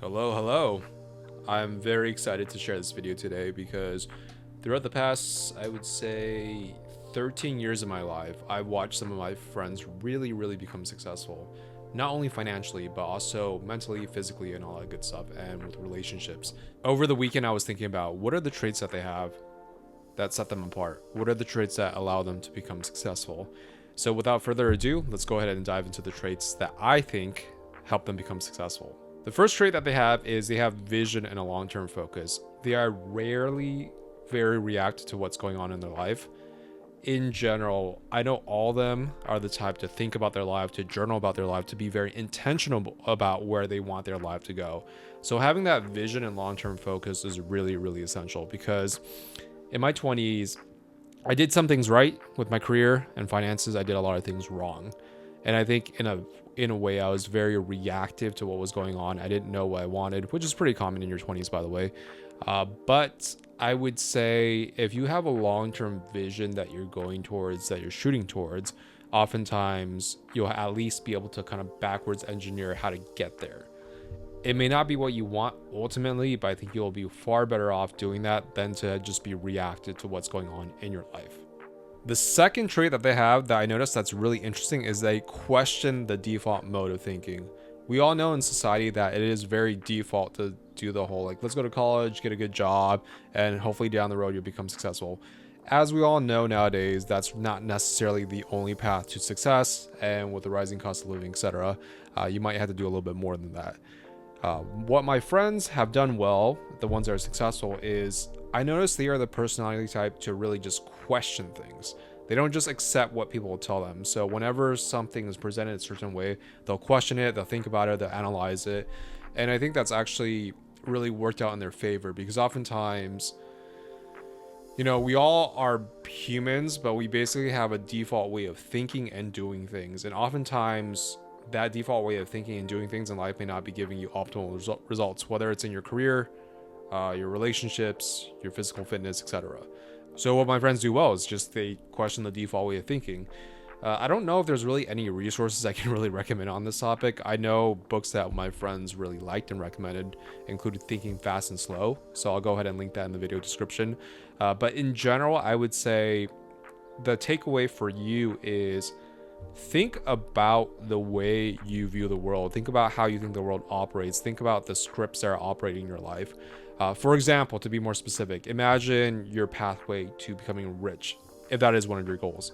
Hello, hello. I'm very excited to share this video today because throughout the past, I would say 13 years of my life, I've watched some of my friends really become successful. Not only financially, but also mentally, physically, and all that good stuff, and with relationships. Over the weekend, I was thinking about what are the traits that they have that set them apart? What are the traits that allow them to become successful? So, without further ado, let's go ahead and dive into the traits that I think help them become successful. The first trait that they have is they have vision and a long term focus. They are rarely very reactive to what's going on in their life. In general, I know all of them are the type to think about their life, to journal about their life, to be very intentional about where they want their life to go. So, having that vision and long term focus is really essential because in my 20s, I did some things right with my career and finances. I did a lot of things wrong. And I think in a way I was very reactive to what was going on. I didn't know what I wanted, which is pretty common in your 20s, by the way. But I would say if you have a long-term vision that you're going towards, that you're shooting towards, oftentimes you'll at least be able to kind of backwards engineer how to get there. It may not be what you want ultimately, but I think you'll be far better off doing that than to just be reactive to what's going on in your life. The second trait that they have that I noticed that's really interesting is they question the default mode of thinking. We all know in society that it is very default to do the whole like, let's go to college, get a good job, and hopefully down the road you'll become successful. As we all know nowadays, that's not necessarily the only path to success, and with the rising cost of living, etc., you might have to do a little bit more than that. What my friends have done well, the ones that are successful, is I notice they are the personality type to really just question things. They don't just accept what people will tell them. So whenever something is presented a certain way, they'll question it, they'll think about it, they'll analyze it. And I think that's actually really worked out in their favor because oftentimes, we all are humans, but we basically have a default way of thinking and doing things. And oftentimes, that default way of thinking and doing things in life may not be giving you optimal results, whether it's in your career, your relationships, your physical fitness, etc. So what my friends do well is just they question the default way of thinking. I don't know if there's really any resources I can really recommend on this topic. I know books that my friends really liked and recommended included Thinking Fast and Slow, so I'll go ahead and link that in the video description. But in general, I would say the takeaway for you is think about the way you view the world. Think about how you think the world operates. Think about the scripts that are operating in your life. For example, to be more specific, imagine your pathway to becoming rich, if that is one of your goals.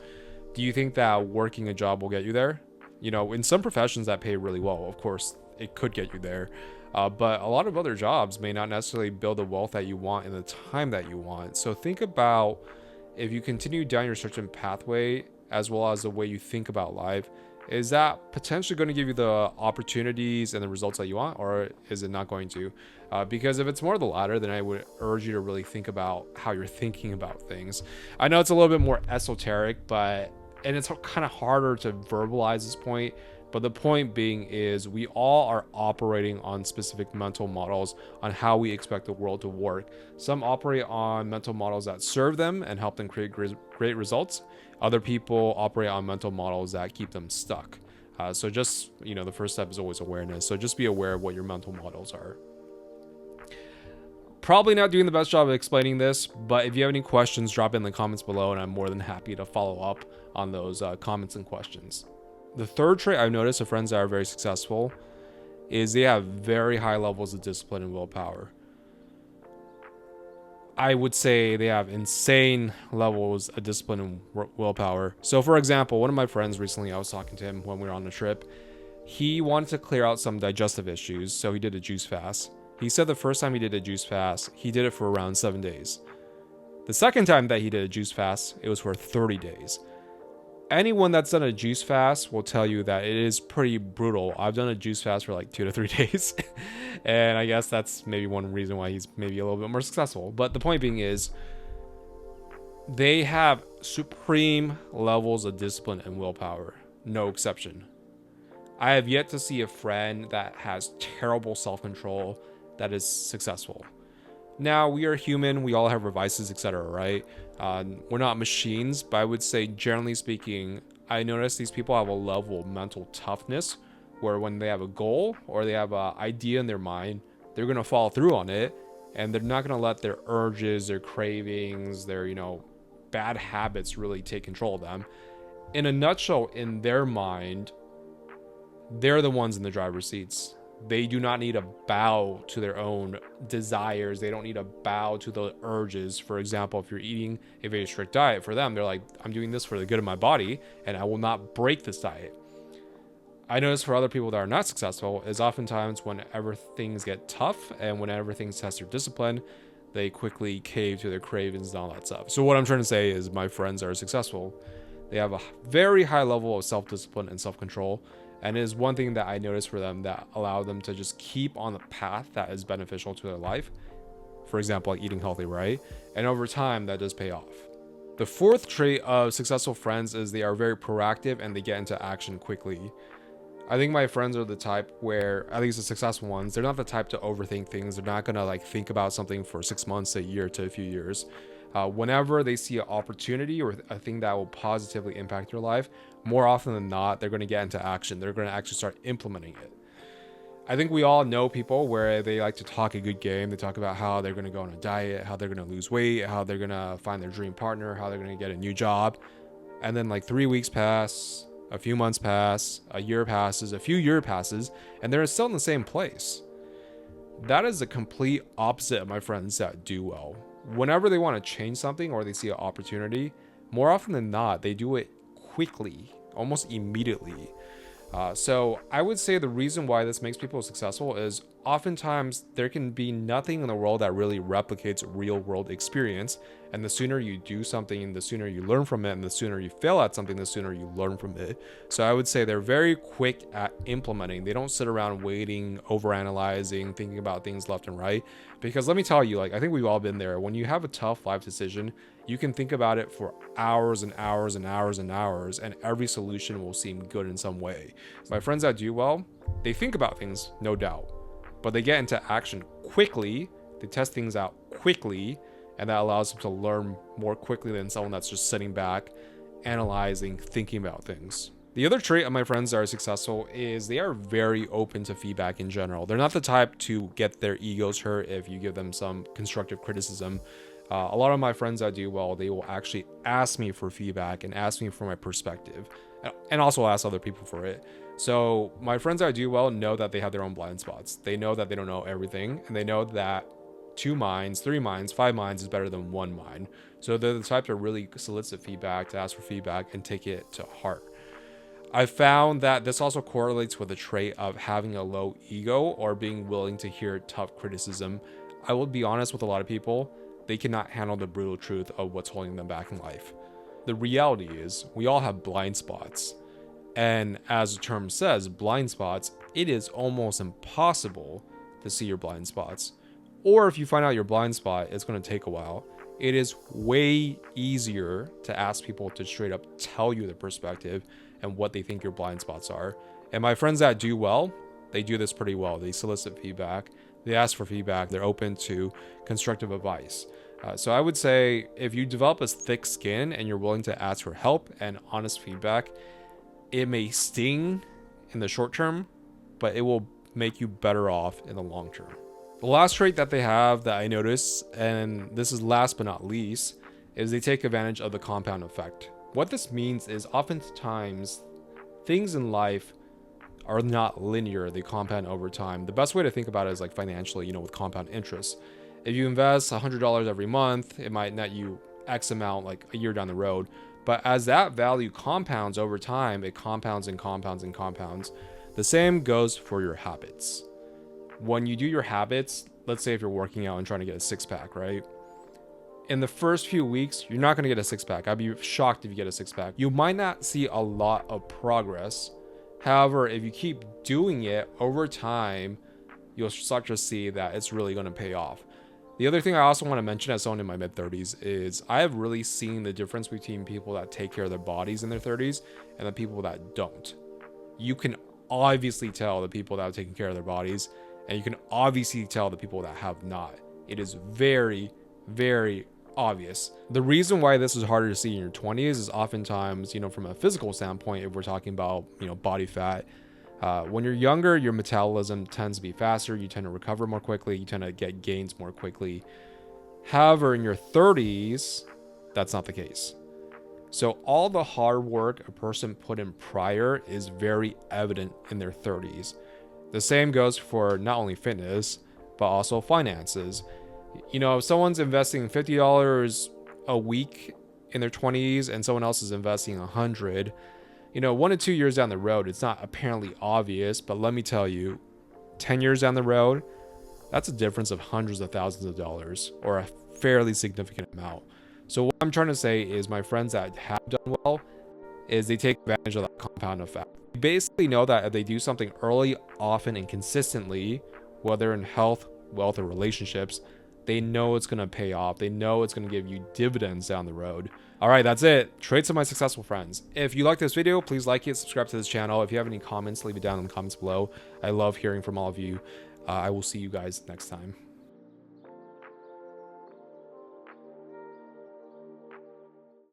Do you think that working a job will get you there? In some professions that pay really well, of course, it could get you there. But a lot of other jobs may not necessarily build the wealth that you want in the time that you want. So think about if you continue down your certain pathway, as well as the way you think about life, is that potentially going to give you the opportunities and the results that you want, or is it not going to? Because if it's more the latter, then I would urge you to really think about how you're thinking about things. I know it's a little bit more esoteric, and it's kind of harder to verbalize this point. But the point being is we all are operating on specific mental models on how we expect the world to work. Some operate on mental models that serve them and help them create great results. Other people operate on mental models that keep them stuck. So just, the first step is always awareness. So just be aware of what your mental models are. Probably not doing the best job of explaining this, but if you have any questions, drop it in the comments below and I'm more than happy to follow up on those comments and questions. The third trait I've noticed of friends that are very successful is they have very high levels of discipline and willpower. I would say they have insane levels of discipline and willpower. So for example, one of my friends recently, I was talking to him when we were on a trip. He wanted to clear out some digestive issues, so he did a juice fast. He said the first time he did a juice fast, he did it for around 7 days. The second time that he did a juice fast, it was for 30 days. Anyone that's done a juice fast will tell you that it is pretty brutal. I've done a juice fast for like 2 to 3 days. And I guess that's maybe one reason why he's maybe a little bit more successful. But the point being is they have supreme levels of discipline and willpower. No exception. I have yet to see a friend that has terrible self-control that is successful. Now, we are human, we all have our vices, etc., right? We're not machines, but I would say, generally speaking, I notice these people have a level of mental toughness where when they have a goal or they have an idea in their mind, they're going to follow through on it, and they're not going to let their urges, their cravings, their, bad habits really take control of them. In a nutshell, in their mind, they're the ones in the driver's seats. They do not need to bow to their own desires. They don't need to bow to the urges. For example, if you're eating a very strict diet, for them, they're like, I'm doing this for the good of my body, and I will not break this diet. I notice for other people that are not successful is oftentimes whenever things get tough and whenever things test their discipline, they quickly cave to their cravings and all that stuff. So what I'm trying to say is my friends are successful. They have a very high level of self-discipline and self-control. And it is one thing that I noticed for them that allowed them to just keep on the path that is beneficial to their life. For example, like eating healthy, right? And over time, that does pay off. The fourth trait of successful friends is they are very proactive and they get into action quickly. I think my friends are the type where, at least the successful ones, they're not the type to overthink things. They're not going to like think about something for 6 months, a year to a few years. Whenever they see an opportunity or a thing that will positively impact your life, more often than not, they're going to get into action. They're going to actually start implementing it. I think we all know people where they like to talk a good game. They talk about how they're going to go on a diet, how they're going to lose weight, how they're going to find their dream partner, how they're going to get a new job. And then like 3 weeks pass, a few months pass, a year passes, a few years passes, and they're still in the same place. That is the complete opposite of my friends that do well. Whenever they want to change something or they see an opportunity, more often than not, they do it quickly, almost immediately. So I would say the reason why this makes people successful is oftentimes there can be nothing in the world that really replicates real world experience. And the sooner you do something, the sooner you learn from it, and the sooner you fail at something, the sooner you learn from it. So I would say they're very quick at implementing. They don't sit around waiting, overanalyzing, thinking about things left and right. Because let me tell you, like, I think we've all been there. When you have a tough life decision, you can think about it for hours and hours and hours and hours, and every solution will seem good in some way. My friends that do well, they think about things, no doubt, but they get into action quickly. They test things out quickly, and that allows them to learn more quickly than someone that's just sitting back, analyzing, thinking about things. The other trait of my friends that are successful is they are very open to feedback in general. They're not the type to get their egos hurt if you give them some constructive criticism. A lot of my friends that do well, they will actually ask me for feedback and ask me for my perspective, and also ask other people for it. So my friends that do well know that they have their own blind spots. They know that they don't know everything, and they know that 2 minds, 3 minds, 5 minds is better than 1 mind. So they're the type to really solicit feedback, to ask for feedback, and take it to heart. I found that this also correlates with the trait of having a low ego or being willing to hear tough criticism. I will be honest with a lot of people, they cannot handle the brutal truth of what's holding them back in life. The reality is, we all have blind spots. And as the term says, blind spots, it is almost impossible to see your blind spots. Or if you find out your blind spot, it's going to take a while. It is way easier to ask people to straight up tell you their perspective and what they think your blind spots are. And my friends that do well, they do this pretty well. They solicit feedback, they ask for feedback, they're open to constructive advice. So I would say if you develop a thick skin and you're willing to ask for help and honest feedback, it may sting in the short term, but it will make you better off in the long term. The last trait that they have that I notice, and this is last but not least, is they take advantage of the compound effect. What this means is oftentimes things in life are not linear, they compound over time. The best way to think about it is like financially, with compound interest. If you invest $100 every month, it might net you X amount like a year down the road. But as that value compounds over time, it compounds and compounds and compounds. The same goes for your habits. When you do your habits, let's say if you're working out and trying to get a 6-pack, right? In the first few weeks, you're not going to get a 6-pack. I'd be shocked if you get a 6-pack. You might not see a lot of progress. However, if you keep doing it over time, you'll start to see that it's really going to pay off. The other thing I also want to mention as someone in my mid-30s is I have really seen the difference between people that take care of their bodies in their 30s and the people that don't. You can obviously tell the people that have taken care of their bodies, and you can obviously tell the people that have not. It is very, very obvious. The reason why this is harder to see in your 20s is oftentimes, from a physical standpoint, if we're talking about, body fat, When you're younger, your metabolism tends to be faster. You tend to recover more quickly. You tend to get gains more quickly. However, in your 30s, that's not the case. So all the hard work a person put in prior is very evident in their 30s. The same goes for not only fitness, but also finances. You know, if someone's investing $50 a week in their 20s and someone else is investing 100, you know, 1 to 2 years down the road, it's not apparently obvious, but let me tell you, 10 years down the road, that's a difference of hundreds of thousands of dollars, or a fairly significant amount. So what I'm trying to say is my friends that have done well is they take advantage of that compound effect. They basically know that if they do something early, often, and consistently, whether in health, wealth, or relationships, they know it's going to pay off. They know it's going to give you dividends down the road. All right, that's it. Traits of my successful friends. If you like this video, please like it, subscribe to this channel. If you have any comments, leave it down in the comments below. I love hearing from all of you. I will see you guys next time.